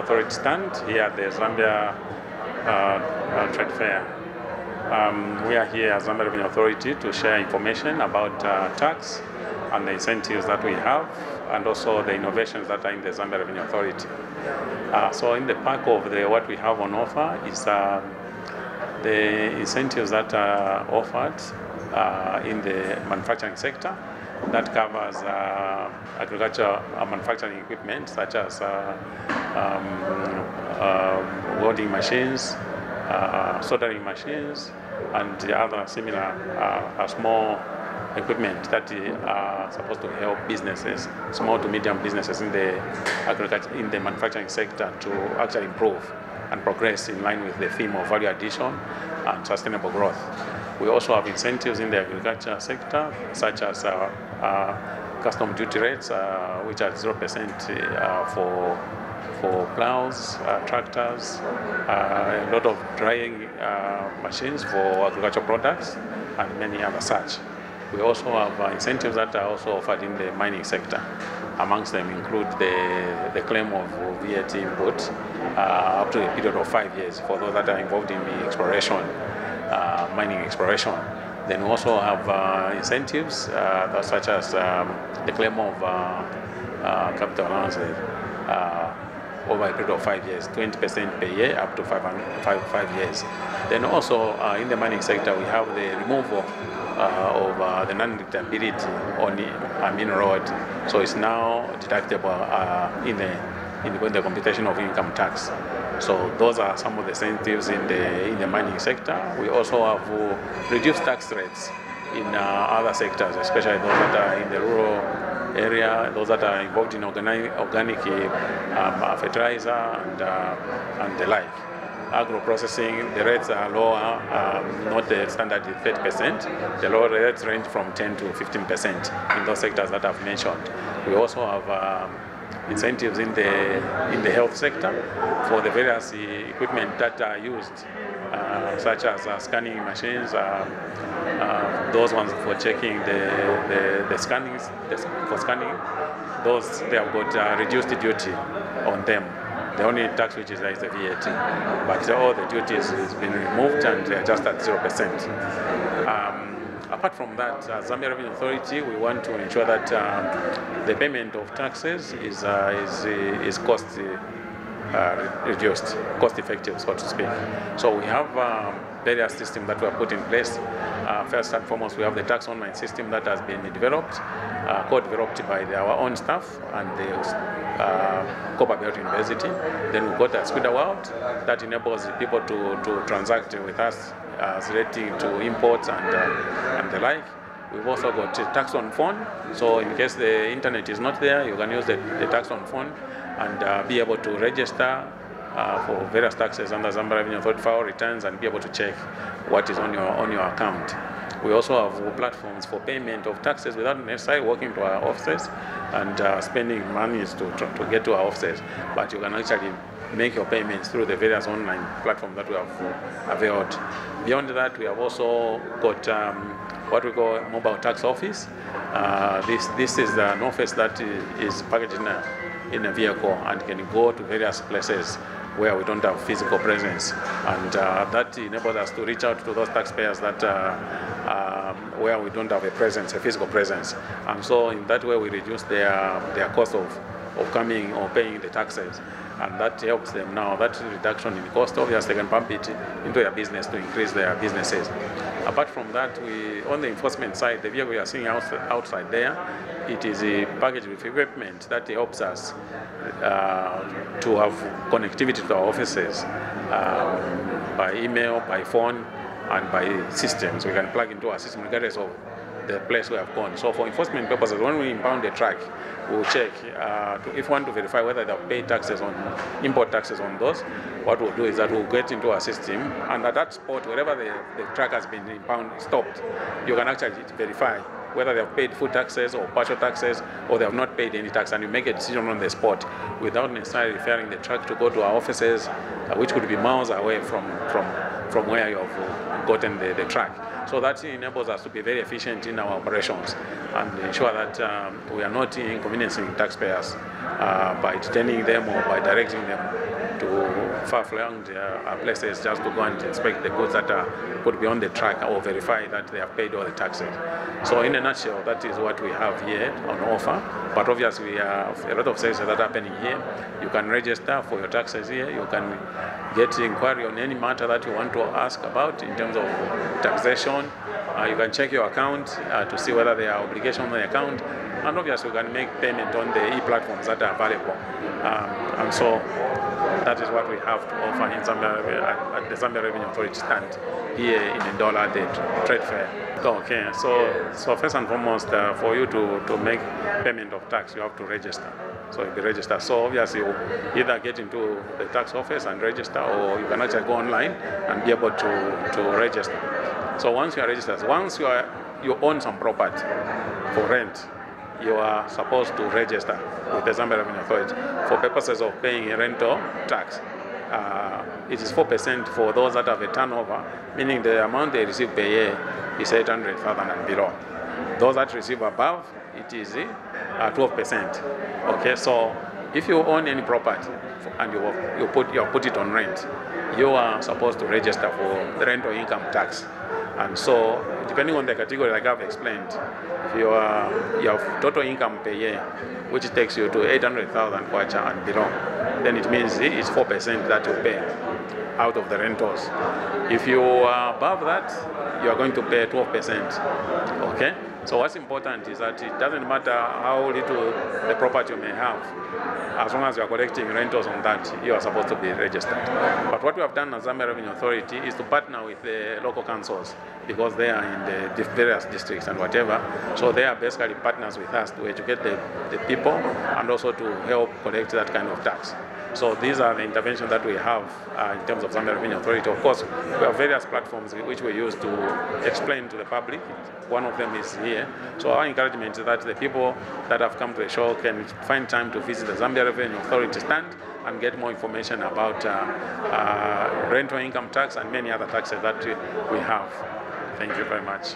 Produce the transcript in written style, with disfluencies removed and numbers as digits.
Authority stand here at the Zambia Tradefair. We are here as Zambia Revenue Authority to share information about tax and the incentives that we have, and also the innovations that are in the Zambia Revenue Authority. So in the pack of what we have on offer is the incentives that are offered in the manufacturing sector. That covers agriculture manufacturing equipment such as welding machines, soldering machines, and the other similar small equipment that are supposed to help businesses, small to medium businesses in the agriculture, in the manufacturing sector, to actually improve and progress in line with the theme of value addition and sustainable growth. We also have incentives in the agriculture sector, such as custom duty rates, which are 0% for plows, tractors, a lot of drying machines for agricultural products, and many other such. We also have incentives that are also offered in the mining sector. Amongst them include the claim of VAT input up to a period of 5 years for those that are involved in the exploration, mining exploration. Then we also have incentives such as the claim of capital allowances over a period of 5 years, 20% per year up to 5 years. Then also in the mining sector, we have the removal of the non-deductibility on the mineral royalty. So it's now deductible in the computation of income tax. So those are some of the incentives in the mining sector. We also have reduced tax rates in other sectors, especially those that are in the rural area, those that are involved in organic fertilizer and the like. Agro-processing, the rates are lower, not the standard 30%. The lower rates range from 10 to 15% in those sectors that I've mentioned. We also have incentives in the health sector for the various equipment that are used, such as scanning machines, those ones for checking the scannings, for scanning, those they have got reduced duty on them. The only tax which is there is the VAT, but all the duties has been removed and they are just at 0%. Apart from that, Zambia Revenue Authority, we want to ensure that the payment of taxes is cost reduced, cost effective, so to speak. So we have various systems that we have put in place. First and foremost, we have the tax online system that has been developed, co-developed by our own staff and the Copperbelt University. Then we've got a Squidder World that enables people to transact with us relating to imports and the like. We've also got tax on phone, so in case the internet is not there, you can use the tax on phone and be able to register for various taxes under Zambia Revenue Authority file returns and be able to check what is on your account. We also have platforms for payment of taxes without necessarily walking to our offices and spending money to get to our offices, but you can actually make your payments through the various online platforms that we have availed. Beyond that, we have also got what we call a mobile tax office. This is an office that is packaged in a vehicle and can go to various places where we don't have physical presence, and that enables us to reach out to those taxpayers that where we don't have a physical presence, and so in that way we reduce their cost of coming or paying the taxes, and that helps them now. That reduction in cost, obviously, they can pump it into their business to increase their businesses. Apart from that, on the enforcement side, the vehicle we are seeing outside there, it is a package with equipment that helps us to have connectivity to our offices by email, by phone, and by systems. We can plug into our system regardless of the place we have gone. So for enforcement purposes, when we impound a truck, we'll check if we want to verify whether they've paid taxes on import taxes on those. What we'll do is that we'll get into our system, and at that spot, wherever the truck has been stopped, you can actually verify whether they have paid full taxes or partial taxes, or they have not paid any tax, and you make a decision on the spot without necessarily referring the truck to go to our offices, which could be miles away from where you have gotten the truck. So that enables us to be very efficient in our operations and ensure that we are not inconveniencing taxpayers by detaining them or by directing them to far-flung places just to go and inspect the goods that could be on the track or verify that they have paid all the taxes. So in a nutshell, that is what we have here on offer. But obviously, we have a lot of services that are happening here. You can register for your taxes here. You can get inquiry on any matter that you want to ask about in terms of taxation. You can check your account to see whether there are obligations on the account. And obviously, you can make payment on the e-platforms that are available. And so that is what we have to offer in Zambia, at the Zambia Revenue Authority stand here in Ndola, the Tradefair. Okay, so first and foremost, for you to make payment of tax, you have to register. So you'll be registered. So obviously, you either get into the tax office and register, or you can actually go online and be able to register. So once you are registered, once you own some property for rent, you are supposed to register with the Zambia Revenue Authority for purposes of paying a rental tax. It is 4% for those that have a turnover, meaning the amount they receive per year is 800,000 and below. Those that receive above, it is 12%. Okay, so if you own any property and you put it on rent, you are supposed to register for the rental income tax. And so, depending on the category, like I've explained, if you have total income per year, which takes you to 800,000 kwacha and below, then it means it's 4% that you pay out of the rentals. If you are above that, you are going to pay 12%. Okay? So what's important is that it doesn't matter how little the property you may have, as long as you are collecting rentals on that, you are supposed to be registered. But what we have done as Zambia Revenue Authority is to partner with the local councils, because they are in the various districts and whatever. So they are basically partners with us to educate the people and also to help collect that kind of tax. So these are the interventions that we have in terms of Zambia Revenue Authority. Of course, we have various platforms which we use to explain to the public. One of them is here. So our encouragement is that the people that have come to the show can find time to visit the Zambia Revenue Authority stand and get more information about rental income tax and many other taxes that we have. Thank you very much.